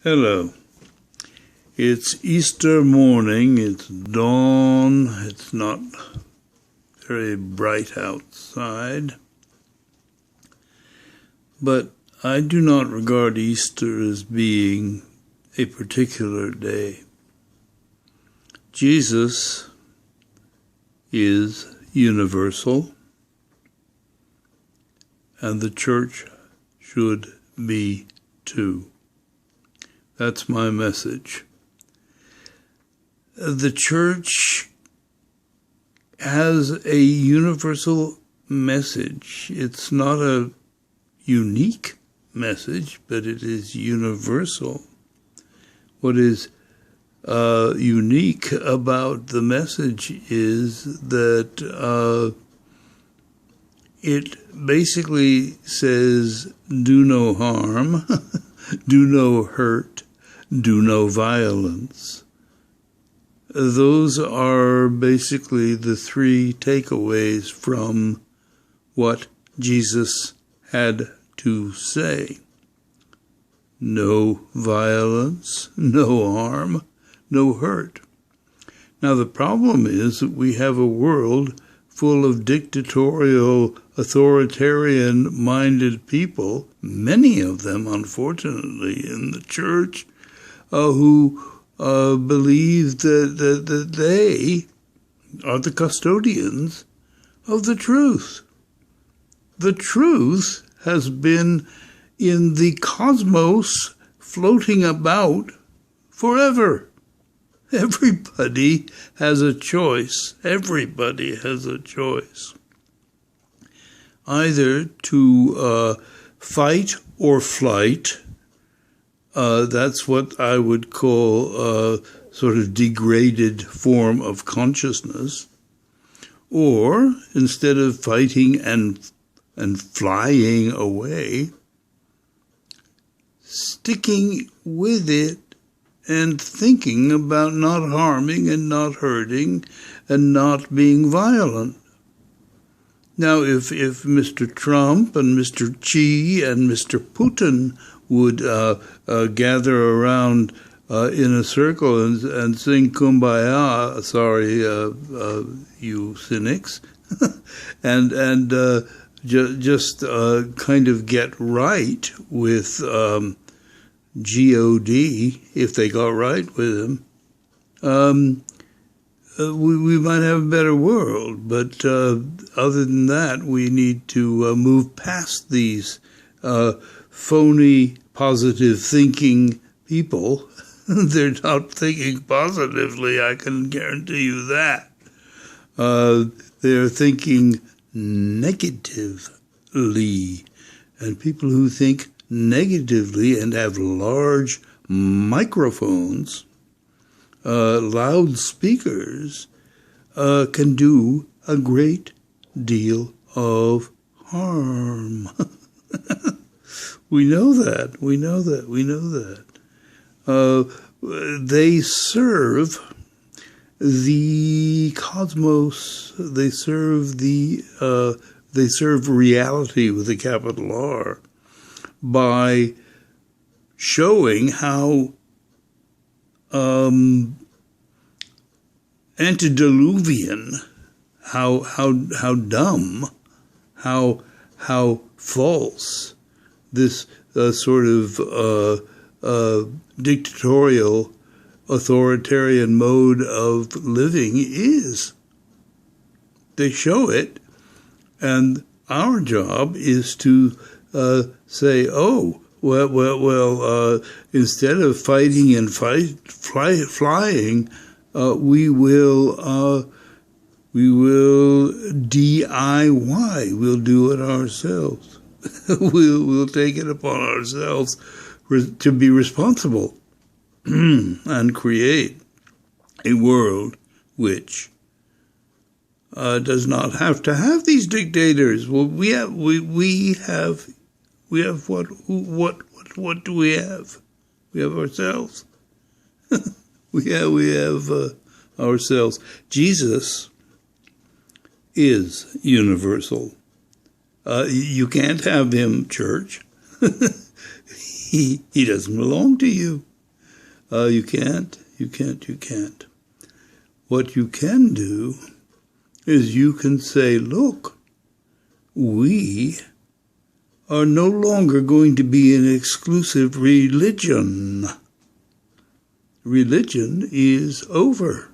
Hello. It's Easter morning. It's dawn. It's not very bright outside. But I do not regard Easter as being a particular day. Jesus is universal, and the church should be too. That's my message. The church has a universal message. It's not a unique message, but it is universal. What is unique about the message is that it basically says, do no harm, do no hurt, do no violence. Those are basically the three takeaways from what Jesus had to say. No violence, no harm, no hurt. Now the problem is that we have a world full of dictatorial, authoritarian-minded people, many of them, unfortunately, in the church, who believe that they are the custodians of the truth. The truth has been in the cosmos floating about forever. Everybody has a choice. Everybody has a choice. Either to fight or flight. That's what I would call a sort of degraded form of consciousness. Or, instead of fighting and flying away, sticking with it and thinking about not harming and not hurting and not being violent. Now, if Mr. Trump and Mr. Xi and Mr. Putin would gather around in a circle and sing Kumbaya, sorry, you cynics, and just kind of get right with G.O.D., if they got right with him, we might have a better world. But other than that, we need to move past these phony, positive thinking people. They're not thinking positively, I can guarantee you that. They're thinking negatively. And people who think negatively and have large microphones, loudspeakers, can do a great deal of harm. We know that. They serve the cosmos. They serve reality with a capital R, by showing how antediluvian, how dumb, how false this sort of dictatorial, authoritarian mode of living is. They show it, and our job is to say, oh, well, instead of fighting and flying, we will DIY. We'll do it ourselves. We'll take it upon ourselves to be responsible and create a world which does not have to have these dictators. Well, we have what do we have? We have ourselves. we have ourselves. Jesus is universal. You can't have him, church. He doesn't belong to you. You can't. What you can do is you can say, look, we are no longer going to be an exclusive religion. Religion is over.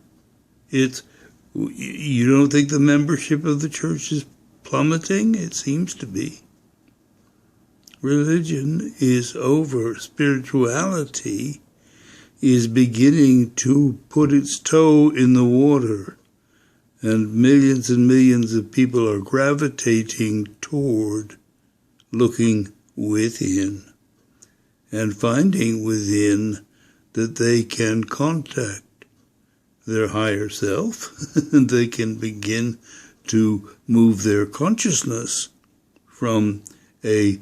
You don't think the membership of the church is plummeting? It seems to be. Religion is over. Spirituality is beginning to put its toe in the water, and millions of people are gravitating toward looking within and finding within that they can contact their higher self, and they can begin to move their consciousness from a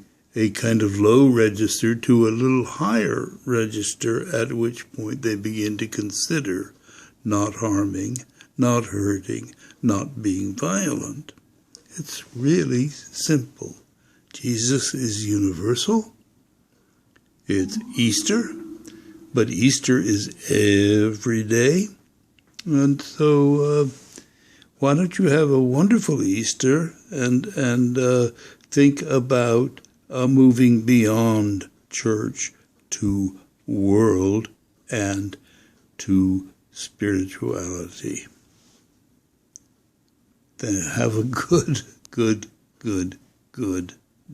kind of low register to a little higher register, at which point they begin to consider not harming, not hurting, not being violent. It's really simple. Jesus is universal. It's Easter, but Easter is every day. And so why don't you have a wonderful Easter and think about moving beyond church to world and to spirituality. Then have a good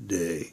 day.